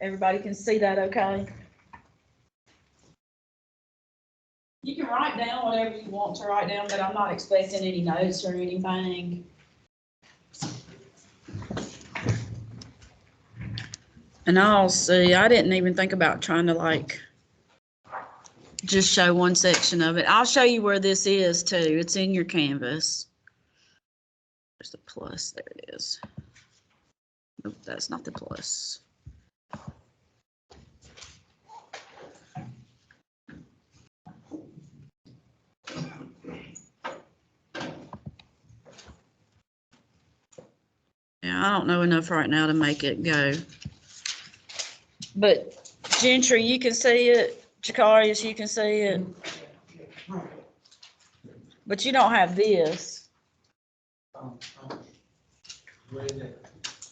Everybody can see that okay? You can write down whatever you want to write down, but I'm not expecting any notes or anything. And I'll see, I didn't even think about trying to like just show one section of it. I'll show you where this is too. It's in your canvas. There's the plus, there it is. Nope, that's not the plus. Yeah, I don't know enough right now to make it go. But Gentry, you can see it. Jacarius, you can see it. But you don't have this.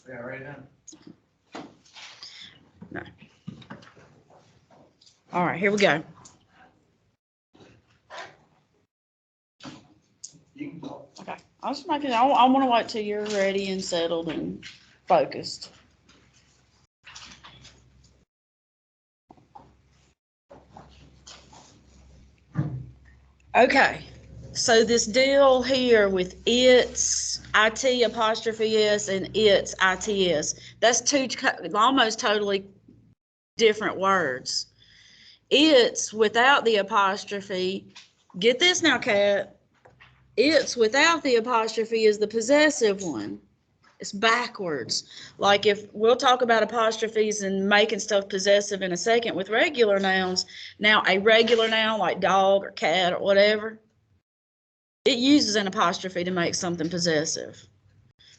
Yeah, right now. No. All right, here we go. Okay, I'll just make it. I want to wait till you're ready and settled and focused. Okay, so this deal here with its IT apostrophe S and its ITS, that's two almost totally different words. It's without the apostrophe. Get this now, Kat. It's without the apostrophe is the possessive one. It's backwards. Like if we'll talk about apostrophes and making stuff possessive in a second with regular nouns. Now a regular noun like dog or cat or whatever, it uses an apostrophe to make something possessive.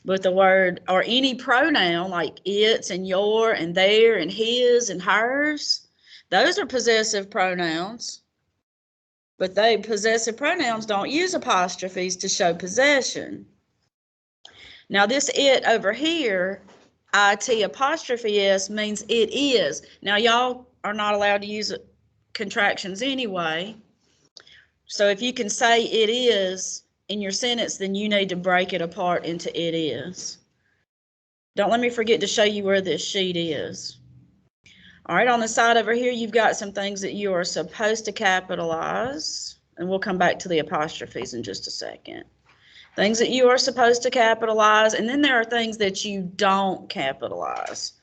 But the word or any pronoun like its and your and their and his and hers, those are possessive pronouns. But possessive pronouns don't use apostrophes to show possession. Now this it over here, IT apostrophe S, means it is. Now y'all are not allowed to use contractions anyway. So if you can say it is in your sentence, then you need to break it apart into it is. Don't let me forget to show you where this sheet is. All right, on the side over here, you've got some things that you are supposed to capitalize, and we'll come back to the apostrophes in just a second. Things that you are supposed to capitalize, and then there are things that you don't capitalize.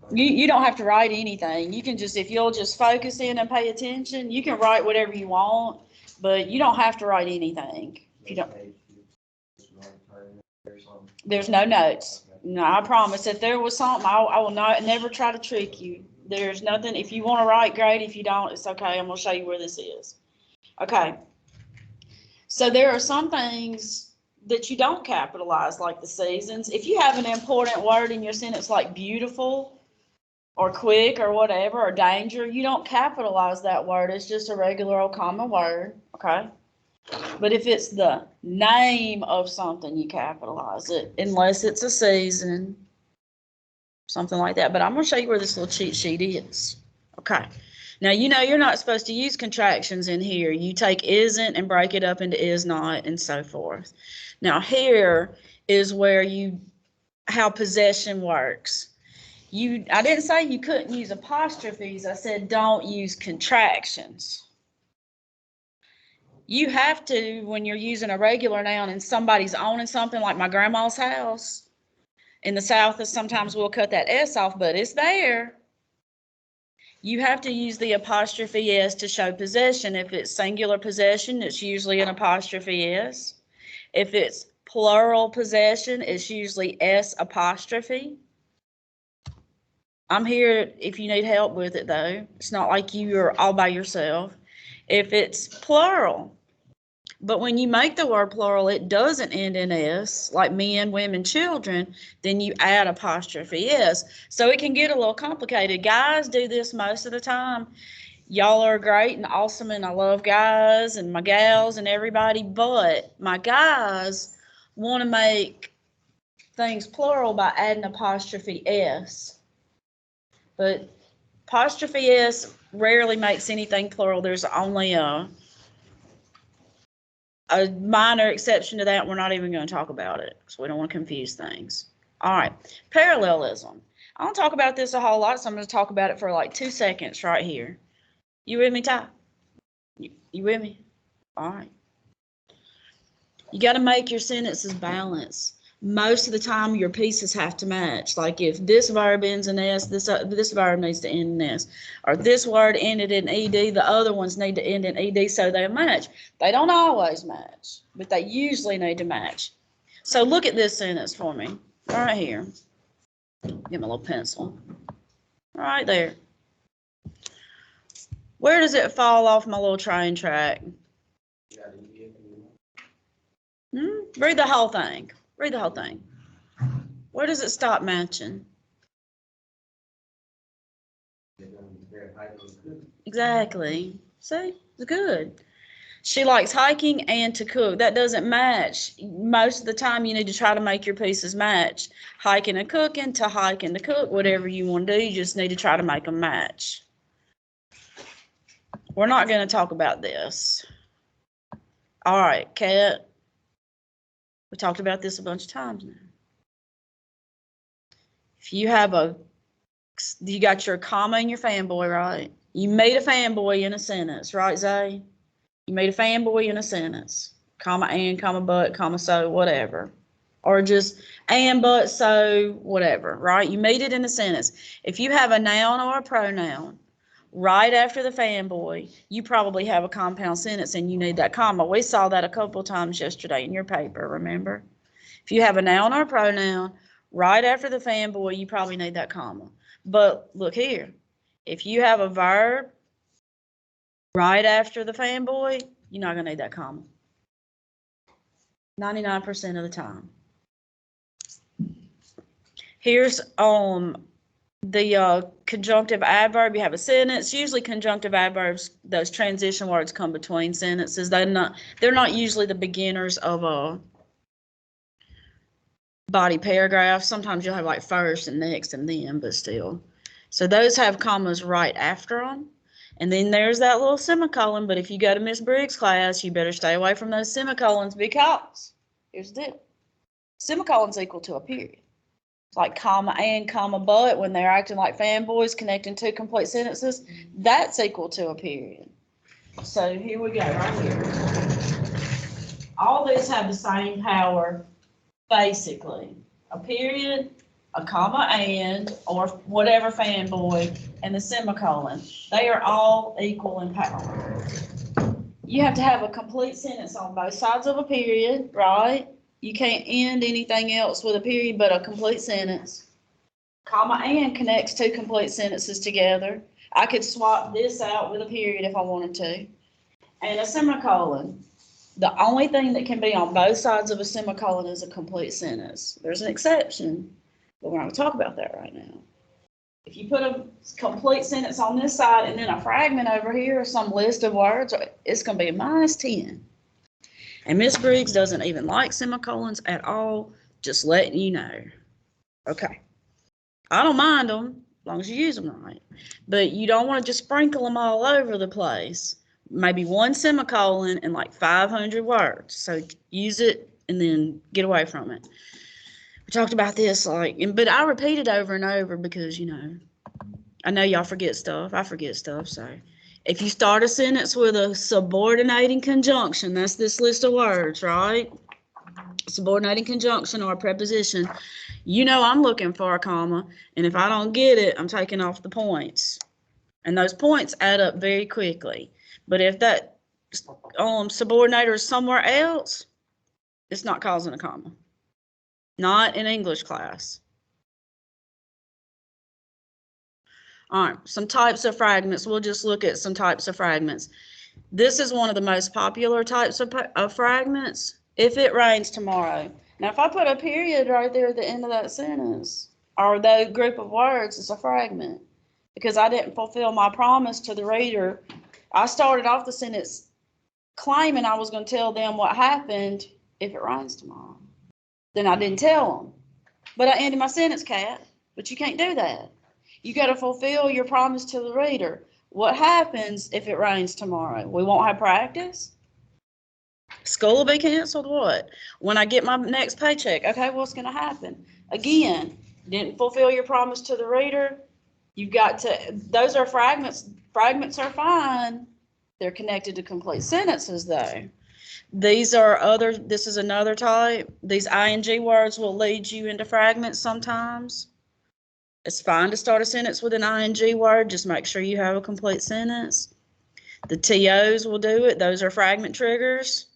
You don't have to write anything. You can just, if you'll just focus in and pay attention, you can write whatever you want, but you don't have to write anything. If you don't, there's no notes. No, I promise. If there was something, I will never try to trick you. There's nothing. If you want to write, great. If you don't, it's okay. I'm going to show you where this is. Okay. So there are some things that you don't capitalize, like the seasons. If you have an important word in your sentence like beautiful or quick or whatever, or danger, you don't capitalize that word. It's just a regular old common word, okay? But if it's the name of something, you capitalize it, unless it's a season, something like that. But I'm going to show you where this little cheat sheet is. Okay. Now, you know you're not supposed to use contractions in here. You take isn't and break it up into is not and so forth. Now, here is where how possession works. I didn't say you couldn't use apostrophes. I said don't use contractions. You have to, when you're using a regular noun and somebody's owning something like my grandma's house. In the South, sometimes we'll cut that S off, but it's there. You have to use the apostrophe S to show possession. If it's singular possession, it's usually an apostrophe S. If it's plural possession, it's usually S apostrophe. I'm here if you need help with it, though. It's not like you're all by yourself. If it's plural, but when you make the word plural, it doesn't end in S, like men, women, children, then you add apostrophe S. So it can get a little complicated. Guys do this most of the time. Y'all are great and awesome, and I love guys and my gals and everybody, but my guys want to make things plural by adding apostrophe S. But apostrophe S rarely makes anything plural. There's only a minor exception to that. We're not even going to talk about it, so we don't want to confuse things. All right, parallelism. I don't talk about this a whole lot, so I'm going to talk about it for like 2 seconds right here. You with me, Ty? You with me? All right. You got to make your sentences balance. Most of the time, your pieces have to match. Like if this verb ends in S, this verb needs to end in S. Or this word ended in ED, the other ones need to end in ED so they match. They don't always match, but they usually need to match. So look at this sentence for me, right here. Give me a little pencil. Right there. Where does it fall off my little train track? Read the whole thing. Read the whole thing. Where does it stop matching? Exactly. See? It's good. She likes hiking and to cook. That doesn't match. Most of the time, you need to try to make your pieces match. Hiking and cooking to hike and to cook, whatever you want to do, you just need to try to make them match. We're not going to talk about this. All right, Kat. We talked about this a bunch of times now. If you have you got your comma and your fanboy, right? You made a fanboy in a sentence, right, Zay? You made a fanboy in a sentence. Comma and, comma but, comma so, whatever. Or just and, but, so, whatever, right? You made it in a sentence. If you have a noun or a pronoun right after the fanboy, you probably have a compound sentence and you need that comma. We saw that a couple times yesterday in your paper, remember? If you have a noun or a pronoun right after the fanboy, you probably need that comma. But look here. If you have a verb right after the fanboy, you're not going to need that comma. 99% of the time. Here's the conjunctive adverb. You have a sentence. Usually conjunctive adverbs, those transition words come between sentences. They're not usually the beginners of a body paragraph. Sometimes you'll have like first and next and then, but still. So those have commas right after them. And then there's that little semicolon, but if you go to Miss Briggs' class, you better stay away from those semicolons because, here's the deal, semicolons equal to a period. It's like comma and, comma but, when they're acting like fanboys, connecting two complete sentences, that's equal to a period. So here we go, right here. All these have the same power, basically. A period, a comma and, or whatever fanboy, and the semicolon. They are all equal in power. You have to have a complete sentence on both sides of a period, right? You can't end anything else with a period but a complete sentence. Comma and connects two complete sentences together. I could swap this out with a period if I wanted to. And a semicolon. The only thing that can be on both sides of a semicolon is a complete sentence. There's an exception, but we're not going to talk about that right now. If you put a complete sentence on this side and then a fragment over here or some list of words, it's going to be a -10. And Miss Briggs doesn't even like semicolons at all, just letting you know. Okay. I don't mind them as long as you use them right. But you don't want to just sprinkle them all over the place. Maybe one semicolon and like 500 words. So use it and then get away from it. We talked about this, but I repeat it over and over because, I know y'all forget stuff. I forget stuff. So if you start a sentence with a subordinating conjunction, that's this list of words, right? Subordinating conjunction or a preposition, I'm looking for a comma. And if I don't get it, I'm taking off the points. And those points add up very quickly. But if that subordinator is somewhere else, it's not causing a comma. Not in English class. All right, some types of fragments. We'll just look at some types of fragments. This is one of the most popular types of fragments. If it rains tomorrow. Now, if I put a period right there at the end of that sentence, or that group of words, it's a fragment. Because I didn't fulfill my promise to the reader. I started off the sentence claiming I was going to tell them what happened if it rains tomorrow. Then I didn't tell them. But I ended my sentence, Kat. But you can't do that. You got to fulfill your promise to the reader. What happens if it rains tomorrow? We won't have practice? School will be canceled? What? When I get my next paycheck, okay, what's going to happen? Again, Didn't fulfill your promise to the reader. You've got to, those are fragments. Fragments are fine. They're connected to complete sentences though. These are other, this is another type. These ing words will lead you into fragments sometimes. It's fine to start a sentence with an ing word. Just make sure you have a complete sentence. The TOs will do it. Those are fragment triggers.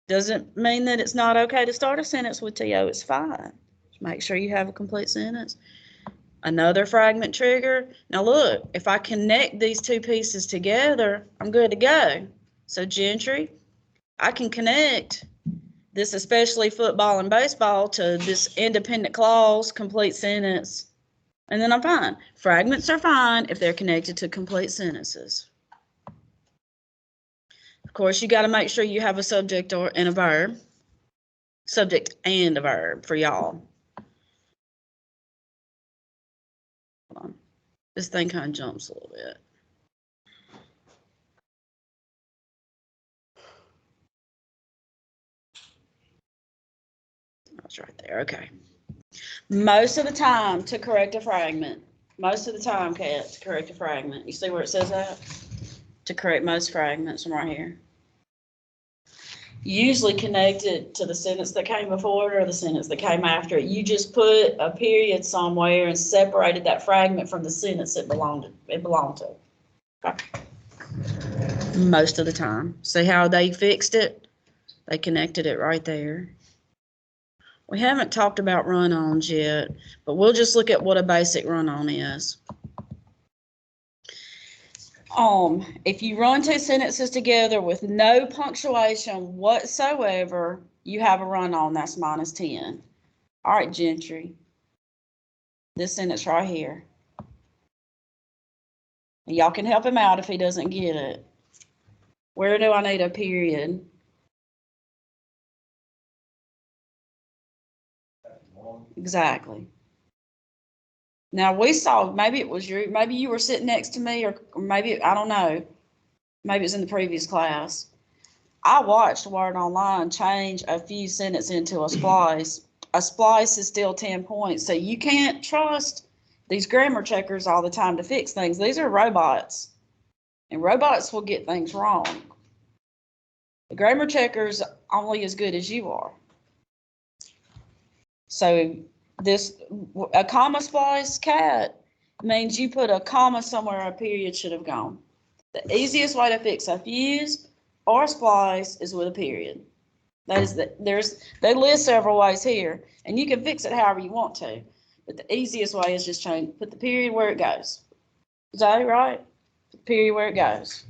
Doesn't mean that it's not okay to start a sentence with TO. It's fine. Just make sure you have a complete sentence. Another fragment trigger. Now look, if I connect these two pieces together, I'm good to go. So Gentry, I can connect this especially football and baseball to this independent clause, complete sentence, and then I'm fine. Fragments are fine if they're connected to complete sentences. Of course, you got to make sure you have a subject and a verb. Subject and a verb for y'all. Hold on. This thing kind of jumps a little bit. That's right there. Okay. Most of the time to correct a fragment. Most of the time, Kat, to correct a fragment. You see where it says that? To correct most fragments from right here. Usually connected to the sentence that came before it or the sentence that came after it. You just put a period somewhere and separated that fragment from the sentence it belonged to. Okay. Most of the time. See how they fixed it? They connected it right there. We haven't talked about run-ons yet, but we'll just look at what a basic run-on is. If you run two sentences together with no punctuation whatsoever, you have a run-on. That's -10. All right, Gentry. This sentence right here. Y'all can help him out if he doesn't get it. Where do I need a period? Exactly. Now we saw, maybe it was maybe you were sitting next to me, or maybe, I don't know. Maybe it's in the previous class. I watched Word Online change a few sentences into a splice. A splice is still 10 points, so you can't trust these grammar checkers all the time to fix things. These are robots, and robots will get things wrong. The grammar checker's only as good as you are. So a comma splice, Cat, means you put a comma somewhere a period should have gone. The easiest way to fix a fuse or a splice is with a period. That is they list several ways here, and you can fix it however you want to. But the easiest way is just put the period where it goes. Is that right? Put the period where it goes.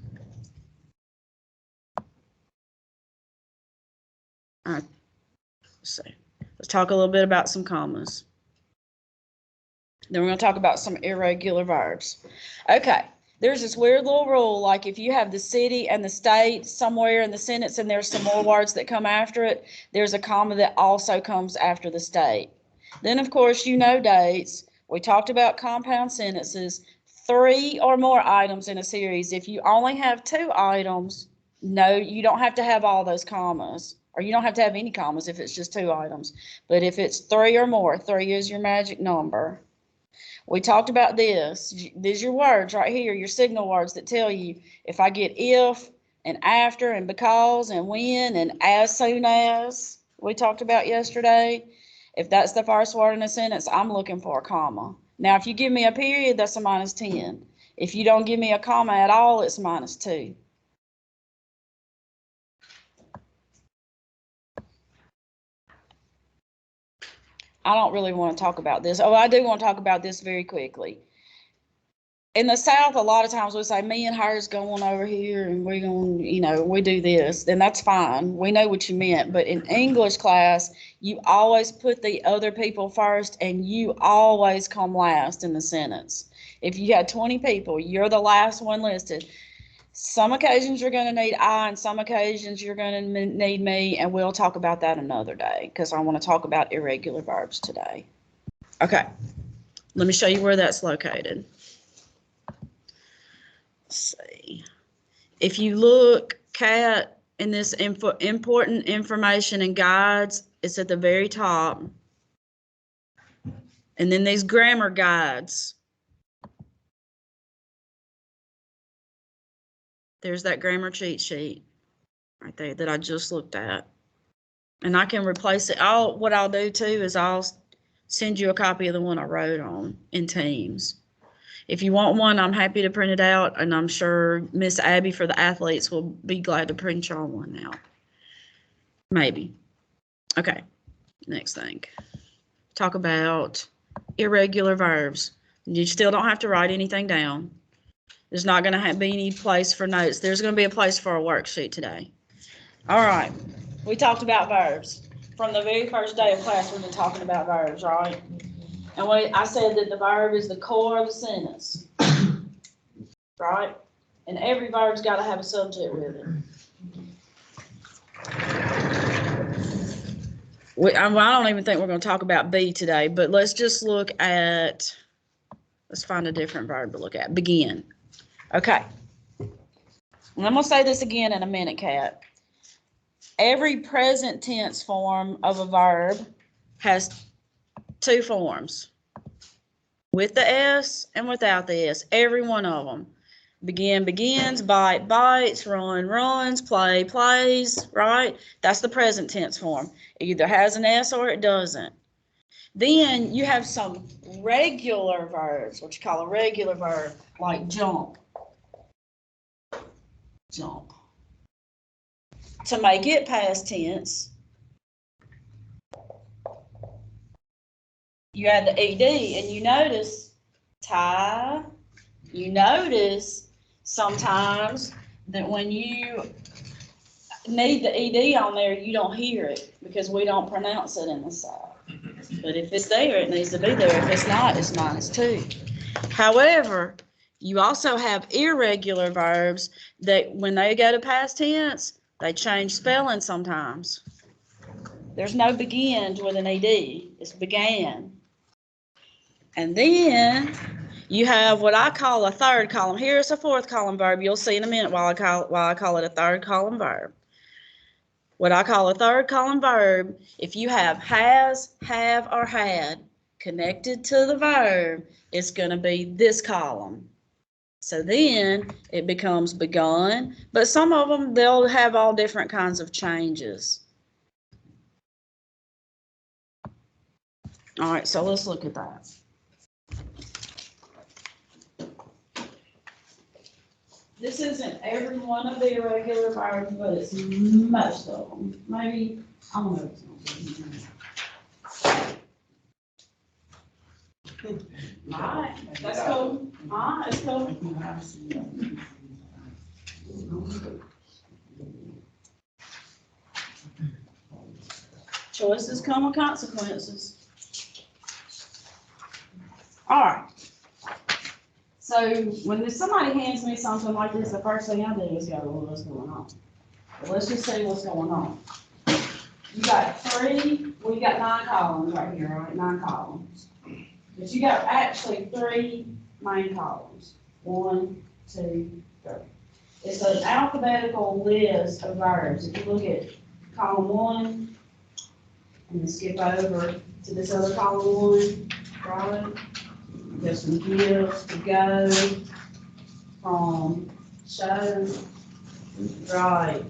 All right. Let's see. Let's talk a little bit about some commas. Then we're going to talk about some irregular verbs. Okay. There's this weird little rule, like if you have the city and the state somewhere in the sentence and there's some more words that come after it, there's a comma that also comes after the state. Then, of course, you know dates. We talked about compound sentences, 3 or more items in a series. If you only have 2 items, no, you don't have to have all those commas, or you don't have to have any commas if it's just 2 items. But if it's 3 or more, 3 is your magic number. We talked about this. These are your words right here, your signal words that tell you if I get if and after and because and when and as soon as we talked about yesterday. If that's the first word in a sentence, I'm looking for a comma. Now, if you give me a period, that's a -10. If you don't give me a comma at all, it's -2. I don't really want to talk about this. Oh, I do want to talk about this very quickly. In the South, a lot of times we say, me and her's going over here and we're going, we do this. Then that's fine. We know what you meant. But in English class, you always put the other people first and you always come last in the sentence. If you had 20 people, you're the last one listed. Some occasions you're going to need I, and some occasions you're going to need me, and we'll talk about that another day because I want to talk about irregular verbs today. Okay, let me show you where that's located. Let's see. If you look, Kat, in this important information and guides, it's at the very top. And then these grammar guides. There's that grammar cheat sheet right there that I just looked at. And I can replace it. What I'll do too is I'll send you a copy of the one I wrote on in Teams. If you want one, I'm happy to print it out, and I'm sure Miss Abby for the athletes will be glad to print y'all one out. Maybe. Okay, next thing. Talk about irregular verbs. You still don't have to write anything down. There's not going to be any place for notes. There's going to be a place for a worksheet today. All right, we talked about verbs. From the very first day of class, we've been talking about verbs, right? And I said that the verb is the core of the sentence, right? And every verb's got to have a subject with it. I don't even think we're going to talk about be today, but let's just look at, let's find a different verb to look at. Begin. Okay. And I'm going to say this again in a minute, Kat. Every present tense form of a verb has two forms, with the S and without the S, every one of them. Begin, begins, bite, bites, run, runs, play, plays, right? That's the present tense form. It either has an S or it doesn't. Then you have some regular verbs, what you call a regular verb, like jump. Jump. To make it past tense, you add the ED, and you notice tie. You notice sometimes that when you need the ED on there, you don't hear it because we don't pronounce it in the South. But if it's there, it needs to be there. If it's not, it's -2. However, you also have irregular verbs that when they go to past tense, they change spelling sometimes. There's no begins with an ED. It's began. And then you have what I call a third column. Here's a fourth column verb. You'll see in a minute why I call it a third column verb. What I call a third column verb, if you have has, have, or had connected to the verb, it's going to be this column. So then it becomes begun, but some of them, they'll have all different kinds of changes. All right, so let's look at that. This isn't every one of the irregular verbs, but it's most of them. Maybe, I don't know. All right, that's cool. All right, that's cool. Choices come with consequences. All right. So when somebody hands me something like this, the first thing I do is go, well, what's going on? Well, let's just see what's going on. You got we got 9 columns right here, right? 9 columns. But you got actually 3 main columns. 1, 2, 3. It's an alphabetical list of verbs. If you look at column 1, and then skip over to this other column 1, right? There's some give, to go, from, show, right.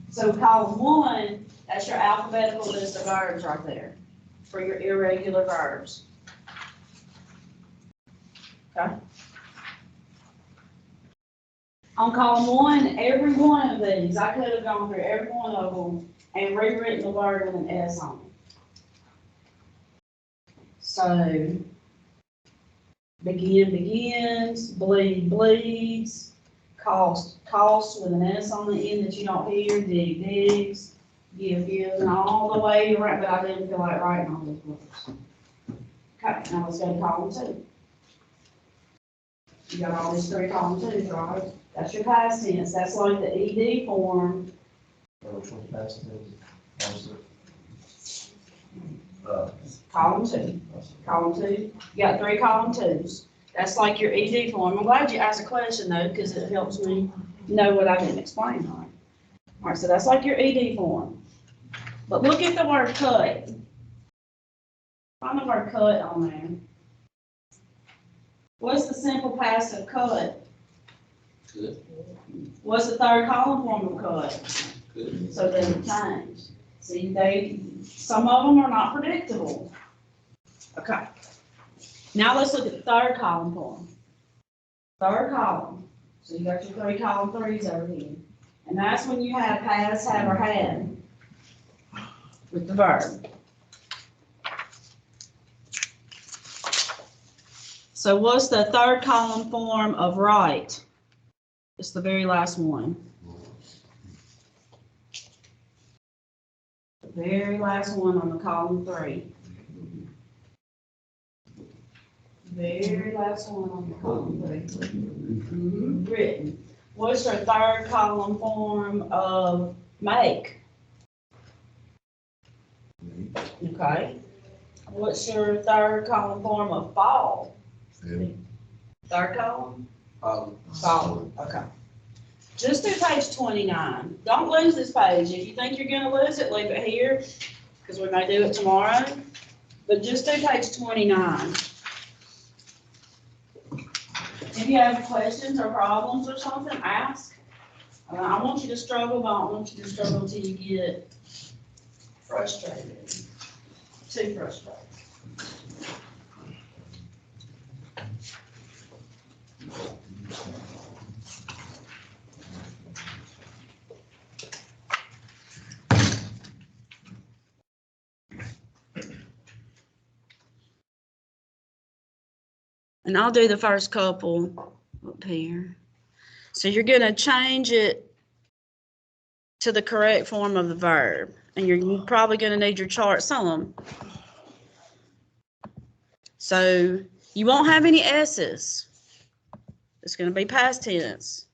So column 1, that's your alphabetical list of verbs right there for your irregular verbs. Okay. On column 1, every one of these, I could have gone through every one of them and rewritten the word with an S on it. So, begin, begins, bleed, bleeds, cost, costs with an S on the end that you don't hear, dig, digs, give, gives, and all the way around, but I didn't feel like writing all those words. Okay, now let's go to column 2. You got all these 3 column 2s, right? That's your past tense. That's like the ED form. Which one's past tense? Column 2. Column 2. You got 3 column 2s. That's like your ED form. I'm glad you asked a question though, because it helps me know what I didn't explain right. All right, so that's like your ED form. But look at the word cut. Find the word cut on there. What's the simple past of cut? Good. What's the third column form of cut? Good. So they change. See, some of them are not predictable. Okay. Now let's look at the third column form. Third column. So you got your 3 column 3s over here. And that's when you have has, have, or had with the verb. So what's the third column form of right? It's the very last one. The very last one on the column 3. Very last one on the column 3. Written. What's your third column form of make? Okay. What's your third column form of fall? Third column? Fall. Okay. Just do page 29. Don't lose this page. If you think you're gonna lose it, leave it here, because we may do it tomorrow. But just do page 29. If you have questions or problems or something, ask. I want you to struggle, but I don't want you to struggle until you get frustrated. Too frustrated. And I'll do the first couple up here. So you're gonna change it to the correct form of the verb. And you're probably gonna need your chart some. So you won't have any S's. It's gonna be past tense.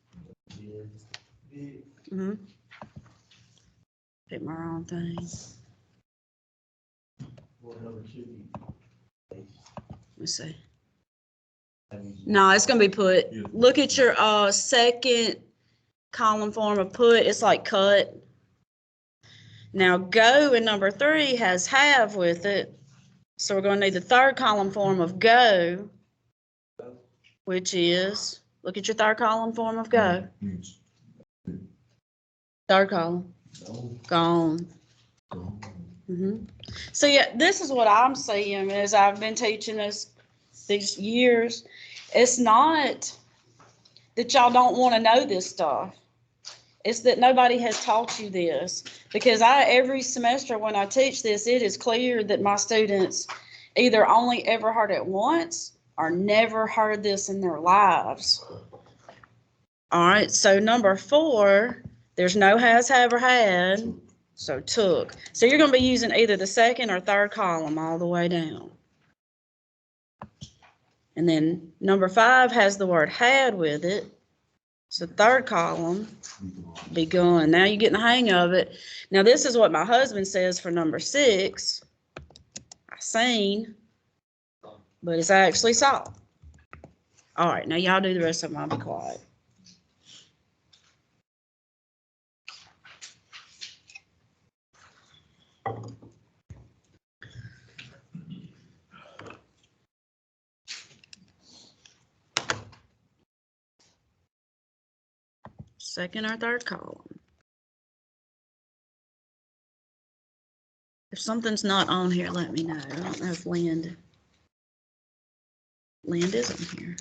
Pick my wrong thing. Let's see. No, it's gonna be put. Look at your second column form of put. It's like cut. Now go in number 3 has have with it. So we're gonna need the third column form of go, which is, look at your third column form of go. Third column. Gone. So yeah, this is what I'm seeing as I've been teaching this these years. It's not that y'all don't want to know this stuff. It's that nobody has taught you this. Because every semester when I teach this, it is clear that my students either only ever heard it once or never heard this in their lives. All right, so number 4, there's no has, have, or had, so took. So you're going to be using either the second or third column all the way down. And then number 5 has the word had with it. So third column, begun. Now you're getting the hang of it. Now this is what my husband says for number 6. I seen, but it's actually saw. All right, now y'all do the rest of them. I'll be quiet. Second or third column. If something's not on here, let me know. I don't know if Land is on here.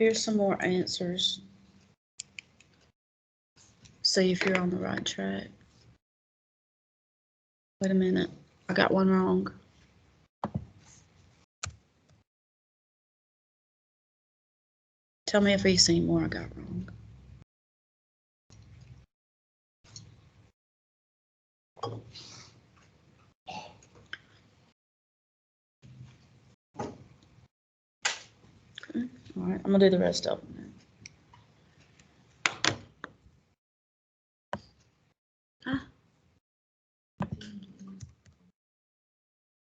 Here's some more answers. See if you're on the right track. Wait a minute, I got one wrong. Tell me if you see more I got wrong. Okay. All right, I'm gonna do the rest of them now.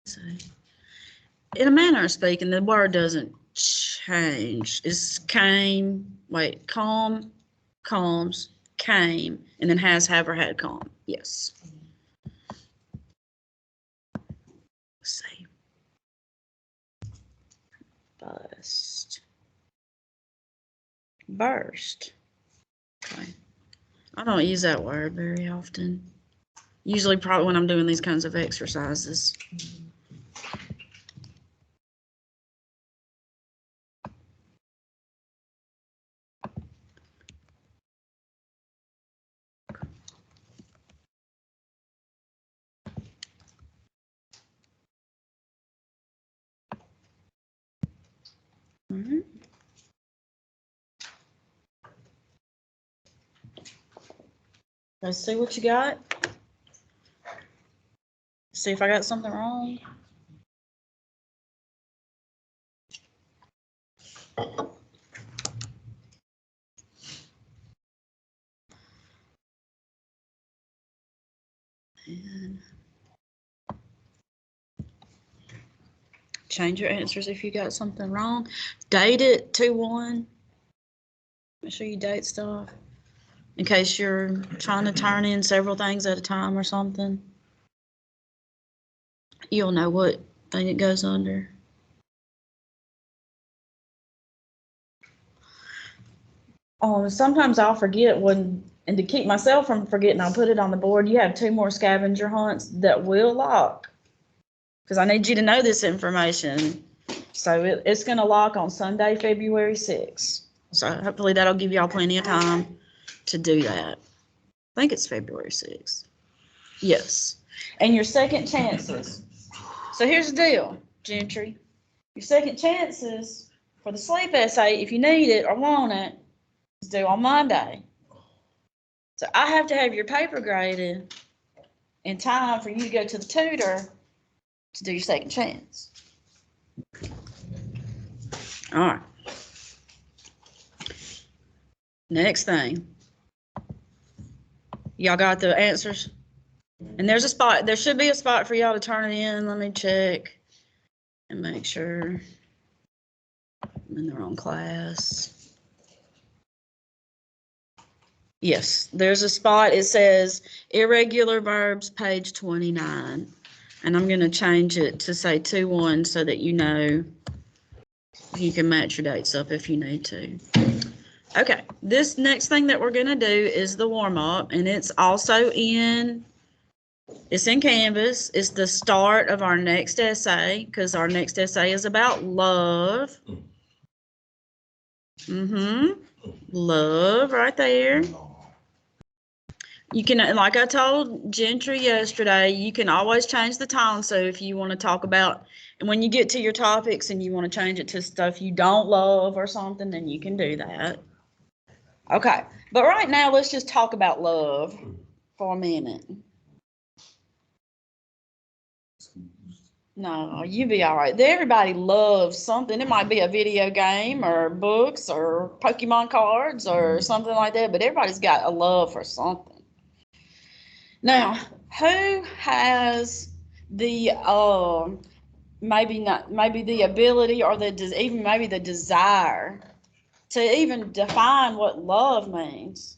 So, in a manner of speaking, the word doesn't change. It's came, wait, calm, calms, came, and then has, have, or had calm. Yes. Let's see. Bust. Burst. Okay. I don't use that word very often. Usually probably when I'm doing these kinds of exercises. All right. Let's see what you got. See if I got something wrong. And change your answers if you got something wrong. Date it 2-1. Make sure you date stuff in case you're trying to turn in several things at a time or something. You'll know what thing it goes under. Oh, sometimes I'll forget and to keep myself from forgetting, I'll put it on the board. You have 2 more scavenger hunts that will lock. Because I need you to know this information. So it's going to lock on Sunday, February 6th. So hopefully that'll give y'all plenty of time to do that. I think it's February 6th. Yes. And your second chances. So here's the deal, Gentry. Your second chances for the sleep essay, if you need it or want it, is due on Monday. So I have to have your paper graded in time for you to go to the tutor to do your second chance. All right. Next thing. Y'all got the answers? And there's a spot, there should be a spot for y'all to turn it in. Let me check and make sure I'm in the wrong class. Yes, there's a spot. It says Irregular Verbs, page 29. And I'm going to change it to say 2-1 so that you know you can match your dates up if you need to. Okay, this next thing that we're going to do is the warm-up, and it's also it's in Canvas. It's the start of our next essay, because our next essay is about love. Love right there. You can, like I told Gentry yesterday, you can always change the tone. So if you want to talk about, and when you get to your topics and you want to change it to stuff you don't love or something, then you can do that. Okay, but right now let's just talk about love for a minute. No, you be all right. Everybody loves something. It might be a video game or books or Pokemon cards or something like that, but everybody's got a love for something. Now, who has the maybe the ability or even maybe the desire to even define what love means?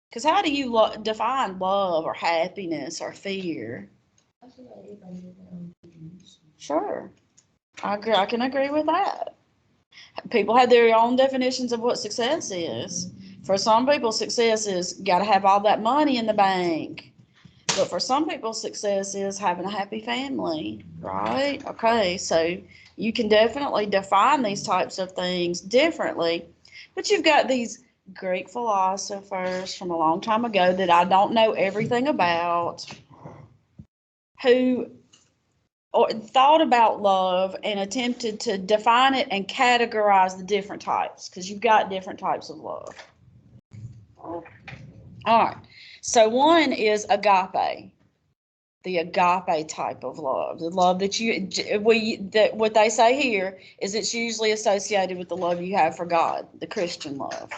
Because how do you define love or happiness or fear? Sure, I agree. I can agree with that. People have their own definitions of what success is. For some people, success is got to have all that money in the bank. But for some people, success is having a happy family, right? Okay, so You can definitely define these types of things differently, but you've got these Greek philosophers from a long time ago that I don't know everything about, who thought about love and attempted to define it and categorize the different types, because you've got different types of love. All right. So one is agape, the agape type of love, the love that what they say here is it's usually associated with the love you have for God, the Christian love.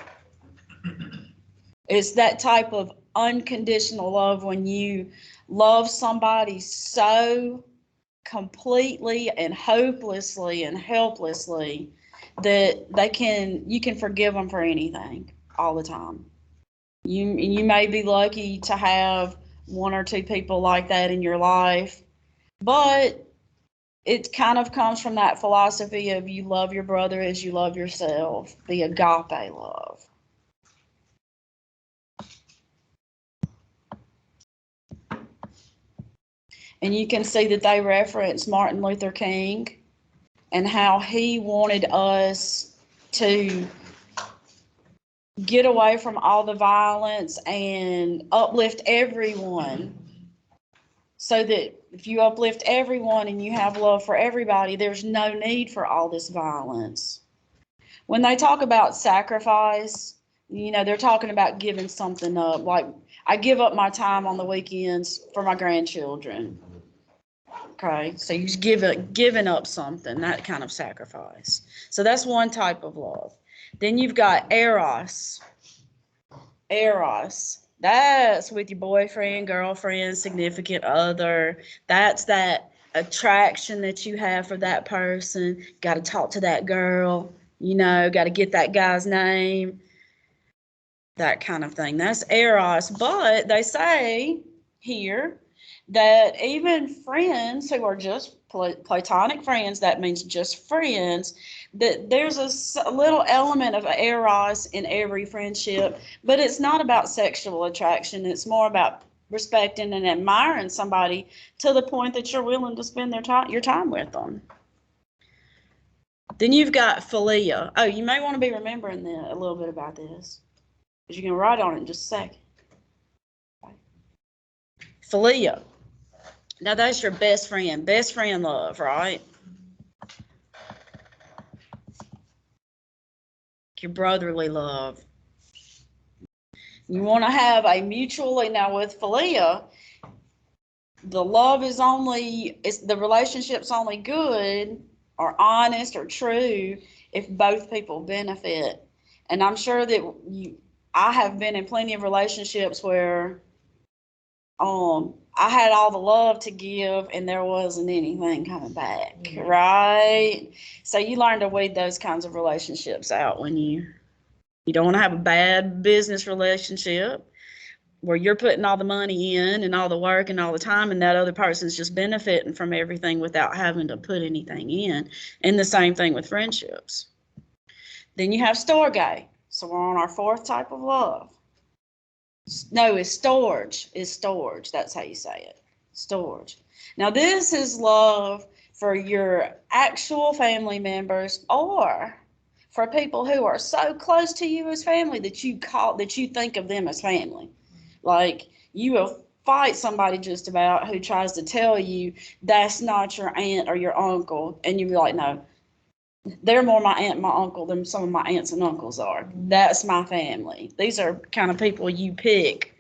It's that type of unconditional love when you love somebody so completely and hopelessly and helplessly that you can forgive them for anything all the time. You may be lucky to have one or two people like that in your life, but it kind of comes from that philosophy of you love your brother as you love yourself, the agape love. And you can see that they reference Martin Luther King and how he wanted us to get away from all the violence and uplift everyone, so that if you uplift everyone and you have love for everybody, there's no need for all this violence. When they talk about sacrifice, they're talking about giving something up. Like, I give up my time on the weekends for my grandchildren. Okay, so you're giving up something, that kind of sacrifice. So that's one type of love. Then you've got eros. Eros. That's with your boyfriend, girlfriend, significant other. That's that attraction that you have for that person. Got to talk to that girl, got to get that guy's name, that kind of thing. That's eros. But they say here that even friends who are just platonic friends, that means just friends, that there's a little element of eros in every friendship, but it's not about sexual attraction. It's more about respecting and admiring somebody to the point that you're willing to spend your time with them. Then you've got philia. Oh, you may want to be remembering a little bit about this, because you're going to write on it in just a second. Okay. Philia. Now, that's your best friend love, right? Your brotherly love. You want to have a mutually, now with philia, the love the relationship's only good or honest or true if both people benefit. And I'm sure that I have been in plenty of relationships where I had all the love to give and there wasn't anything coming back, right? So you learn to weed those kinds of relationships out when you don't want to have a bad business relationship where you're putting all the money in and all the work and all the time, and that other person's just benefiting from everything without having to put anything in. And the same thing with friendships. Then you have storge. So we're on our fourth type of love. No, it's storge. It's storge. That's how you say it. Storge. Now, this is love for your actual family members, or for people who are so close to you as family that you think of them as family. Like, you will fight somebody just about who tries to tell you that's not your aunt or your uncle, and you'll be like, no, they're more my aunt and my uncle than some of my aunts and uncles are. That's my family. These are kind of people you pick.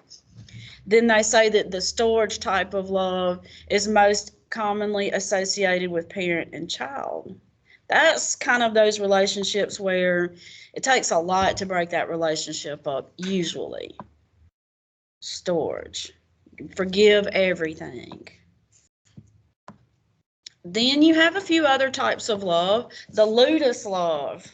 Then they say that the storge type of love is most commonly associated with parent and child. That's kind of those relationships where it takes a lot to break that relationship up, usually. Storge. Forgive everything. Then you have a few other types of love. The ludus love.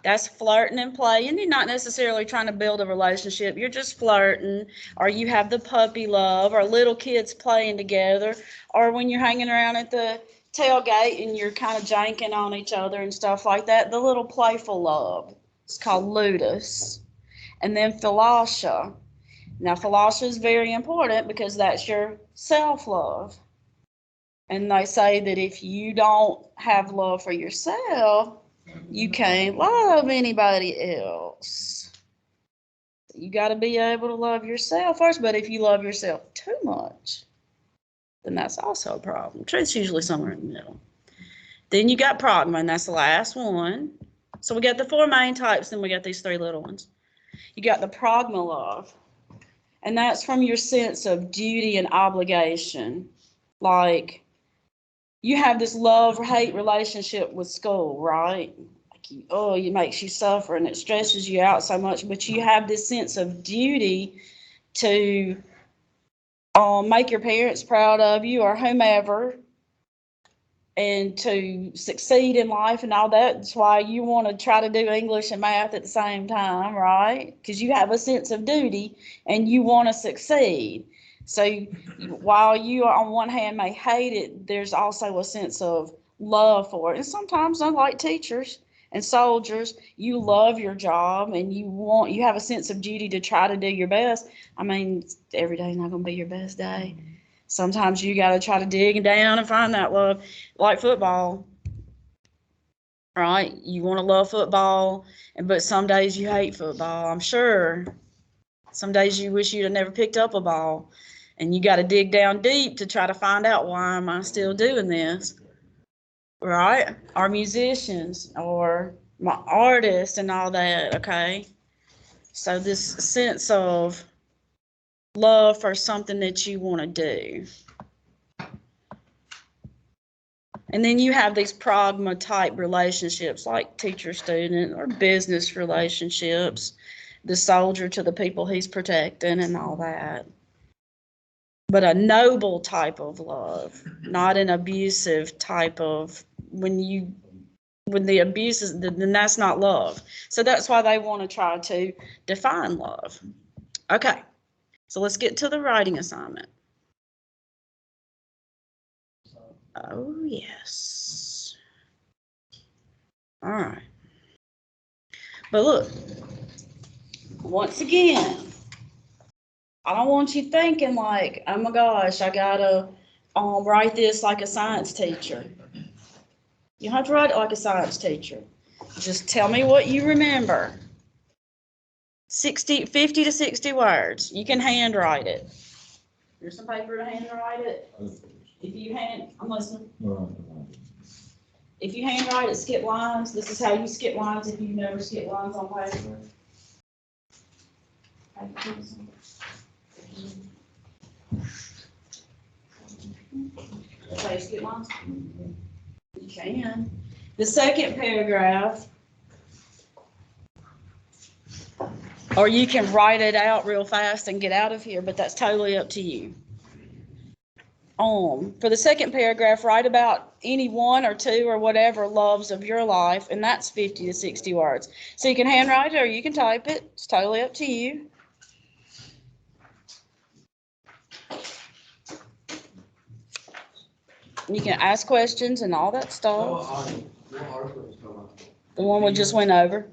That's flirting and playing. You're not necessarily trying to build a relationship. You're just flirting. Or you have the puppy love, or little kids playing together. Or when you're hanging around at the tailgate and you're kind of janking on each other and stuff like that. The little playful love. It's called ludus. And then philastia. Now, philastia is very important because that's your self-love. And they say that if you don't have love for yourself, you can't love anybody else. You got to be able to love yourself first, but if you love yourself too much, then that's also a problem. Truth's usually somewhere in the middle. Then you got pragma, and that's the last one. So we got the 4 main types, then we got these 3 little ones. You got the pragma love, and that's from your sense of duty and obligation. Like, you have this love-hate relationship with school, right? Like, it makes you suffer and it stresses you out so much, but you have this sense of duty to make your parents proud of you or whomever, and to succeed in life and all that. That's why you want to try to do English and math at the same time, right? Because you have a sense of duty and you want to succeed. So while you on one hand may hate it, there's also a sense of love for it. And sometimes, unlike teachers and soldiers, you love your job and you have a sense of duty to try to do your best. I mean, every day is not going to be your best day. Sometimes you got to try to dig down and find that love, like football, right? You want to love football, but some days you hate football, I'm sure. Some days you wish you'd have never picked up a ball, and you got to dig down deep to try to find out, why am I still doing this, right? Our musicians or my artists and all that, okay? So this sense of love for something that you want to do. And then you have these pragma type relationships like teacher-student or business relationships, the soldier to the people he's protecting and all that. But a noble type of love, not an abusive type of, when the abuse is, then that's not love. So that's why they want to try to define love. Okay, so let's get to the writing assignment. Oh, yes. All right. But look, once again, I don't want you thinking like, oh my gosh, I gotta write this like a science teacher. You don't have to write it like a science teacher. Just tell me what you remember. 50 to 60 words. You can handwrite it. Here's some paper to handwrite it. If you handwrite it, skip lines. This is how you skip lines if you've never skipped lines on paper. That's how you skip lines. You can. The second paragraph, or you can write it out real fast and get out of here, but that's totally up to you. For the second paragraph, write about any 1 or 2 or whatever loves of your life, and that's 50 to 60 words. So you can handwrite it or you can type it. It's totally up to you. You can ask questions and all that stuff. The one we just went over.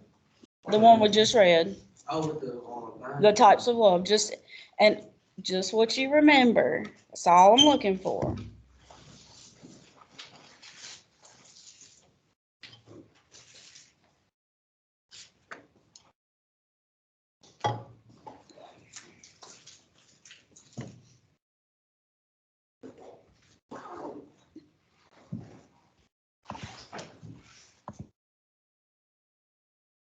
The one we just read. The types of love. Just what you remember. That's all I'm looking for.